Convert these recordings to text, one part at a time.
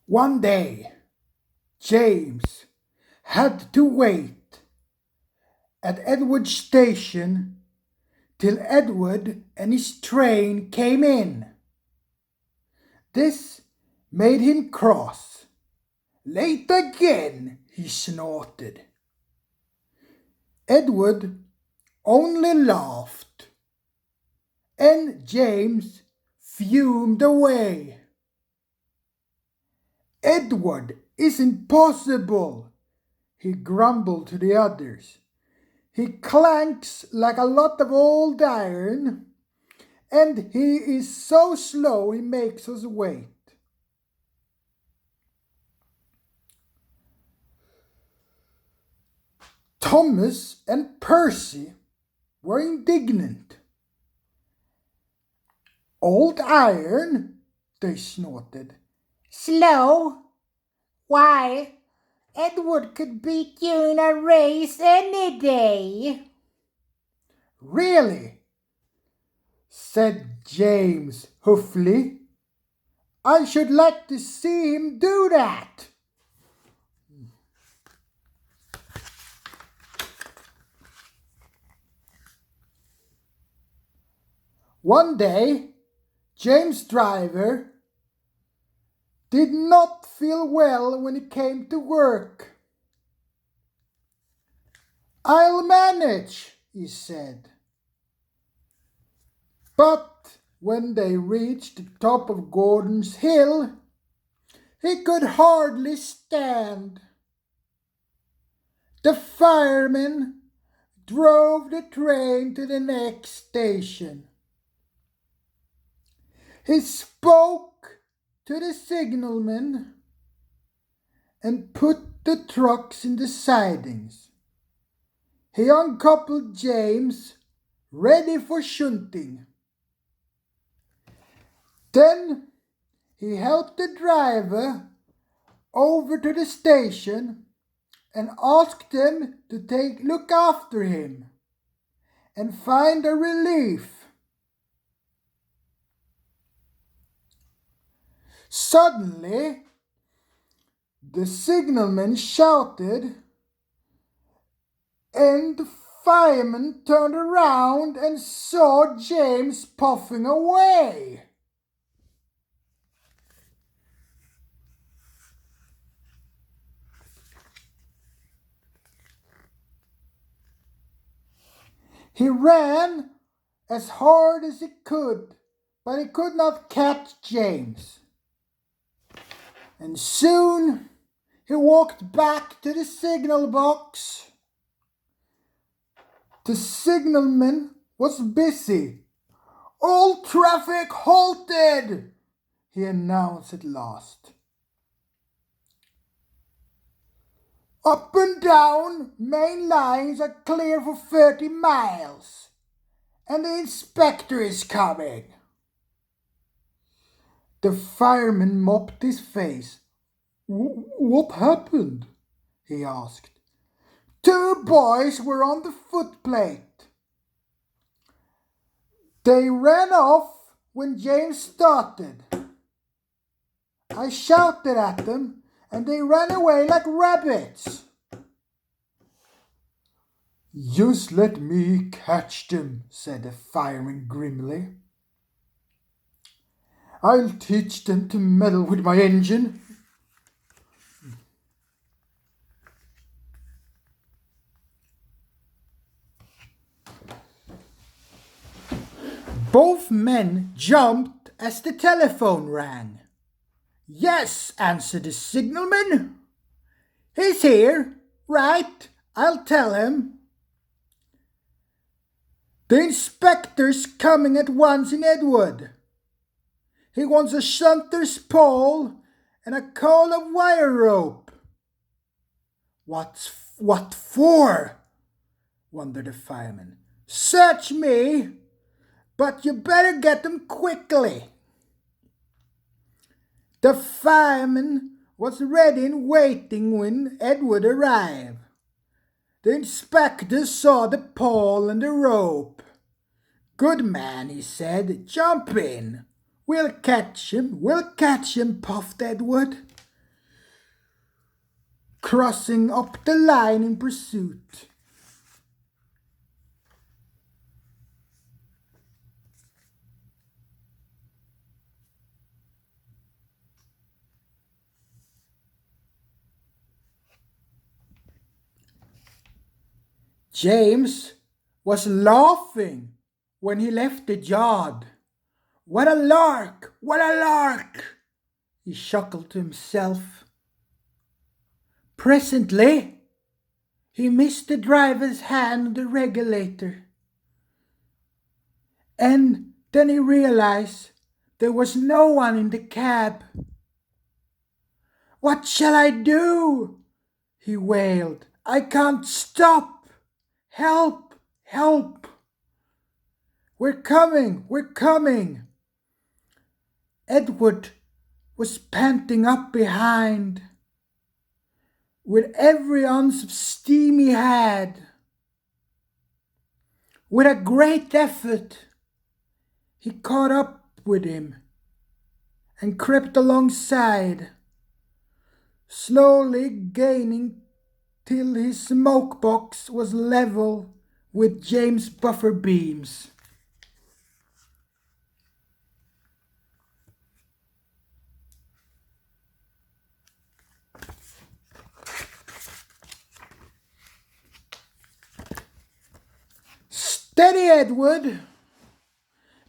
One day, James had to wait at Edward Station till Edward and his train came in. This made him cross. "Late again," he snorted. Edward only laughed, and James fumed away. "Edward isn't possible," he grumbled to the others. "He clanks like a lot of old iron, and he is so slow he makes us wait." Thomas and Percy were indignant. "Old iron?" they snorted. "Slow? Why, Edward could beat you in a race any day." "Really?" said James huffily. "I should like to see him do that." One day, James Driver did not feel well when he came to work. "I'll manage," he said. But when they reached the top of Gordon's Hill, he could hardly stand. The fireman drove the train to the next station. He spoke to the signalman and put the trucks in the sidings. He uncoupled James, ready for shunting. Then he helped the driver over to the station and asked them to look after him and find a relief. Suddenly, the signalman shouted, and the fireman turned around and saw James puffing away. He ran as hard as he could, but he could not catch James. And soon he walked back to the signal box. The signalman was busy. "All traffic halted," he announced at last. "Up and down main lines are clear for 30 miles, and the inspector is coming." The fireman mopped his face. "What happened?" he asked. "Two boys were on the footplate. They ran off when James started. I shouted at them, and they ran away like rabbits." "Just let me catch them," said the fireman grimly. "I'll teach them to meddle with my engine." Both men jumped as the telephone rang. "Yes," answered the signalman. "He's here. Right, I'll tell him." "The inspector's coming at once in Edward. He wants a shunter's pole and a coil of wire rope." What for?" wondered the fireman. "Search me, but you better get them quickly." The fireman was ready and waiting when Edward arrived. The inspector saw the pole and the rope. "Good man," he said. "Jump in. We'll catch him, puffed Edward. crossing up the line in pursuit. James was laughing when he left the yard. What a lark! What a lark! He chuckled to himself. Presently, he missed the driver's hand on the regulator. And then he realized there was no one in the cab. What shall I do? He wailed. I can't stop. Help! Help! We're coming! We're coming! Edward was panting up behind. With every ounce of steam he had. With a great effort, he caught up with him and crept alongside, slowly gaining till his smoke box was level with James' buffer beams. Steady, Edward!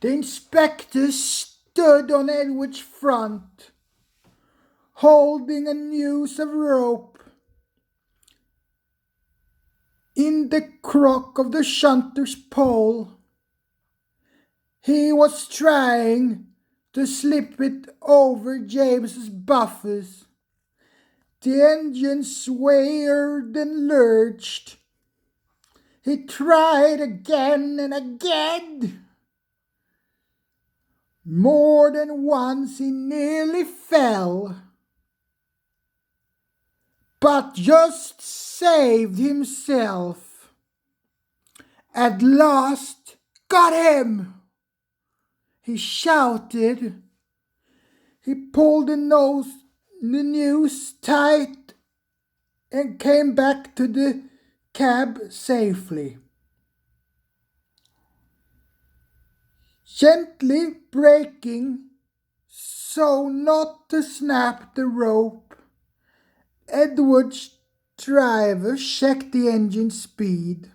The inspector stood on Edward's front, holding a noose of rope in the crook of the shunter's pole. He was trying to slip it over James's buffers. The engine swayed and lurched. He tried again and again. More than once he nearly fell, but just saved himself. At last, got him! He shouted. He pulled the noose tight and came back to the cab safely. Gently braking so not to snap the rope, Edward's driver checked the engine speed,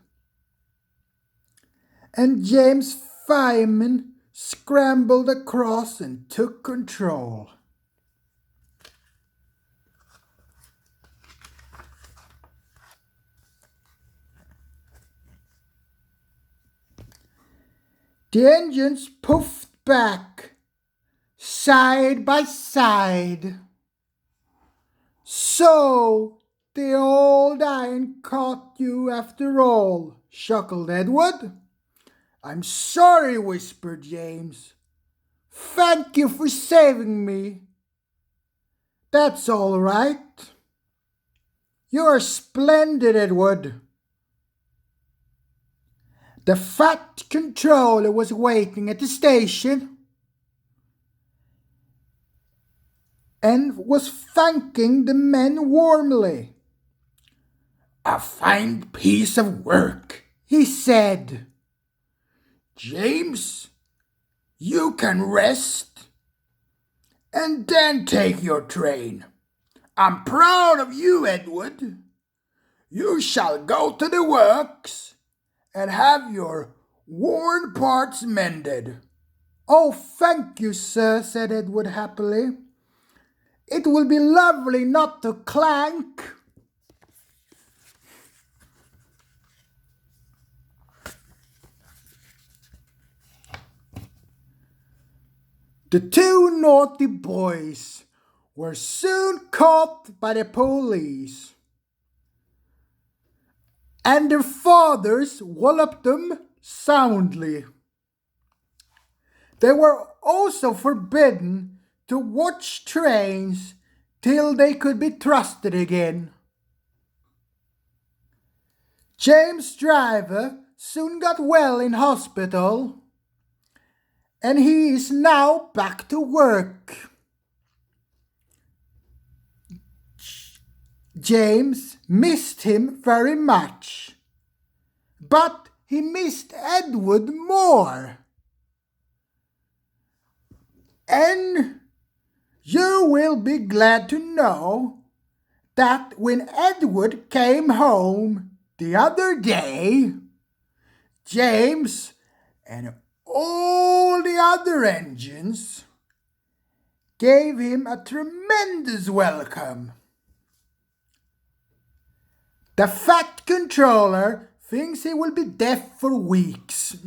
and James' fireman scrambled across and took control. The engines puffed back, side by side. So the old iron caught you after all, chuckled Edward. I'm sorry, whispered James. Thank you for saving me. That's all right. You're splendid, Edward. The fat controller was waiting at the station and was thanking the men warmly. A fine piece of work, he said. James, you can rest and then take your train. I'm proud of you, Edward. You shall go to the works and have your worn parts mended. Oh, thank you, sir, said Edward happily. It will be lovely not to clank. The two naughty boys were soon caught by the police, and their fathers walloped them soundly. They were also forbidden to watch trains till they could be trusted again. James' driver soon got well in hospital, and he is now back to work. James missed him very much, but he missed Edward more. And you will be glad to know that when Edward came home the other day, James and all the other engines gave him a tremendous welcome. The Fat Controller thinks he will be deaf for weeks.